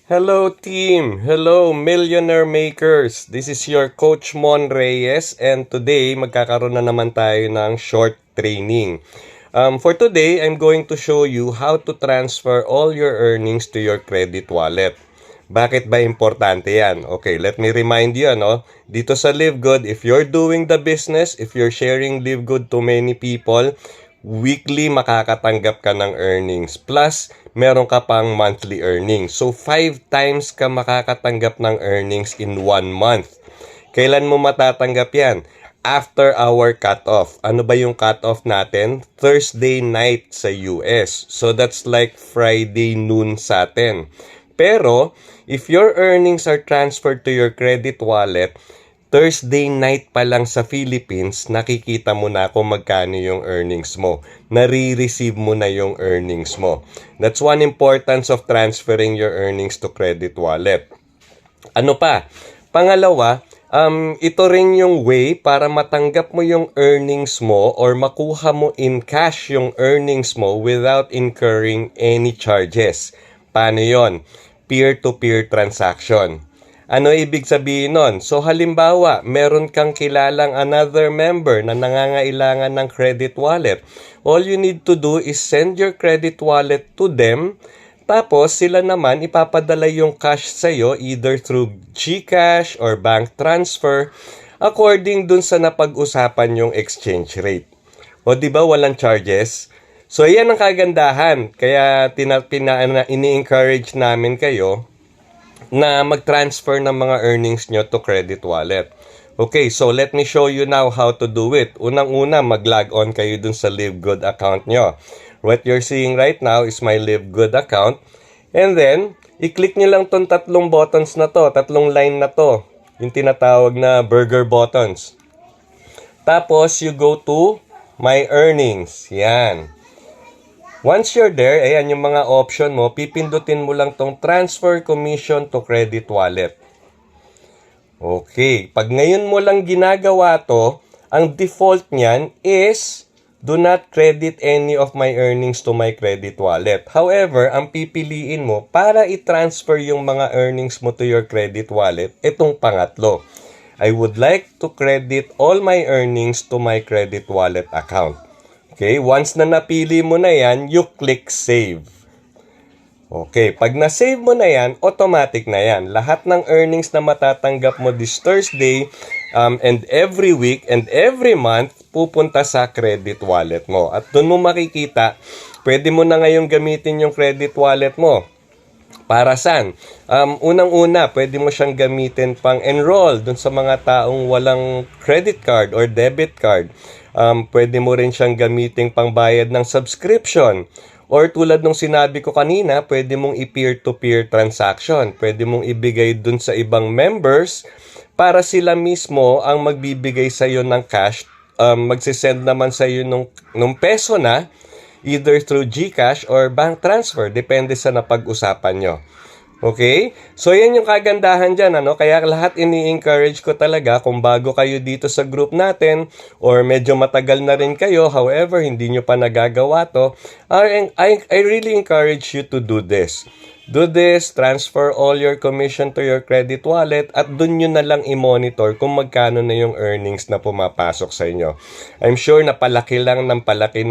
Hello team! Hello Millionaire Makers! This is your Coach Mon Reyes and today magkakaroon na naman tayo ng short training. For today, I'm going to show you how to transfer all your earnings to your credit wallet. Bakit ba importante yan? Okay, let me remind you, dito sa Live Good, if you're doing the business, if you're sharing Live Good to many people, weekly makakatanggap ka ng earnings. Plus, meron ka pang monthly earnings. So, 5 times ka makakatanggap ng earnings in 1 month. Kailan mo matatanggap yan? After our cutoff. Ano ba yung cutoff natin? Thursday night sa US. So, that's like Friday noon sa atin. Pero, if your earnings are transferred to your credit wallet, Thursday night pa lang sa Philippines, nakikita mo na kung magkano yung earnings mo. Nare-receive mo na yung earnings mo. That's one importance of transferring your earnings to credit wallet. Ano pa? Pangalawa, ito rin yung way para matanggap mo yung earnings mo or makuha mo in cash yung earnings mo without incurring any charges. Paano yon? Peer-to-peer transaction. Ano ibig sabihin nun? So halimbawa, meron kang kilalang another member na nangangailangan ng credit wallet. All you need to do is send your credit wallet to them. Tapos sila naman ipapadala yung cash sa'yo either through GCash or bank transfer according dun sa napag-usapan yung exchange rate. O di ba walang charges? So yan ang kagandahan. Kaya ini-encourage namin kayo na mag-transfer ng mga earnings nyo to credit wallet. Okay, so let me show you now how to do it. Unang-una, mag-log on kayo dun sa Live Good account nyo. What you're seeing right now is my Live Good account. And then, i-click nyo lang tong tatlong buttons na to, tatlong line na to. Yung tinatawag na burger buttons. Tapos, you go to My Earnings. Yan. Once you're there, ayan yung mga option mo, pipindutin mo lang tong transfer commission to credit wallet. Okay, pag ngayon mo lang ginagawa to, ang default niyan is do not credit any of my earnings to my credit wallet. However, ang pipiliin mo para i-transfer yung mga earnings mo to your credit wallet, itong pangatlo. I would like to credit all my earnings to my credit wallet account. Okay, once na napili mo na yan, you click save. Okay, pag na-save mo na yan, automatic na yan. Lahat ng earnings na matatanggap mo this Thursday and every week and every month, pupunta sa credit wallet mo. At doon mo makikita, pwede mo na ngayong gamitin yung credit wallet mo. Para saan? Unang-una, pwede mo siyang gamitin pang enroll dun sa mga taong walang credit card or debit card. Pwede mo rin siyang gamitin pang bayad ng subscription. Or tulad nung sinabi ko kanina, pwede mong i-peer-to-peer transaction. Pwede mong ibigay dun sa ibang members para sila mismo ang magbibigay sa iyo ng cash. Magsisend naman sa iyo nung peso na either through GCash or bank transfer. Depende sa napag-usapan nyo. Okay? So, yan yung kagandahan dyan, Kaya lahat ini-encourage ko talaga kung bago kayo dito sa group natin or medyo matagal na rin kayo, however, hindi nyo pa nagagawa to, I really encourage you to do this. Do this, transfer all your commission to your credit wallet at dun nyo na lang i-monitor kung magkano na yung earnings na pumapasok sa inyo. I'm sure na palaki lang ng palaki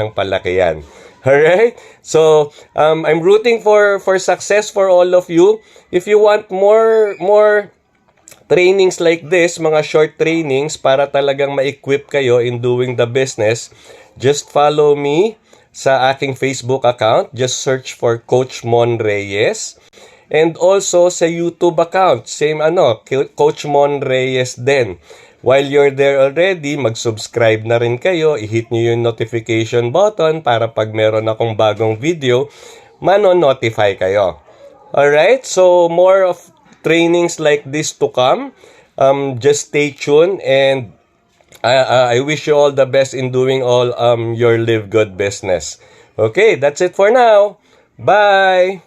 yan. Alright? So, I'm rooting for success for all of you. If you want more trainings like this, mga short trainings para talagang ma-equip kayo in doing the business, just follow me sa aking Facebook account. Just search for Coach Mon Reyes. And also sa YouTube account, same Coach Mon Reyes din. While you're there already, mag-subscribe na rin kayo, i-hit nyo yung notification button para pag meron akong bagong video, mano-notify kayo. Alright, so more of trainings like this to come. Just stay tuned and I wish you all the best in doing all your Live Good business. Okay, that's it for now. Bye!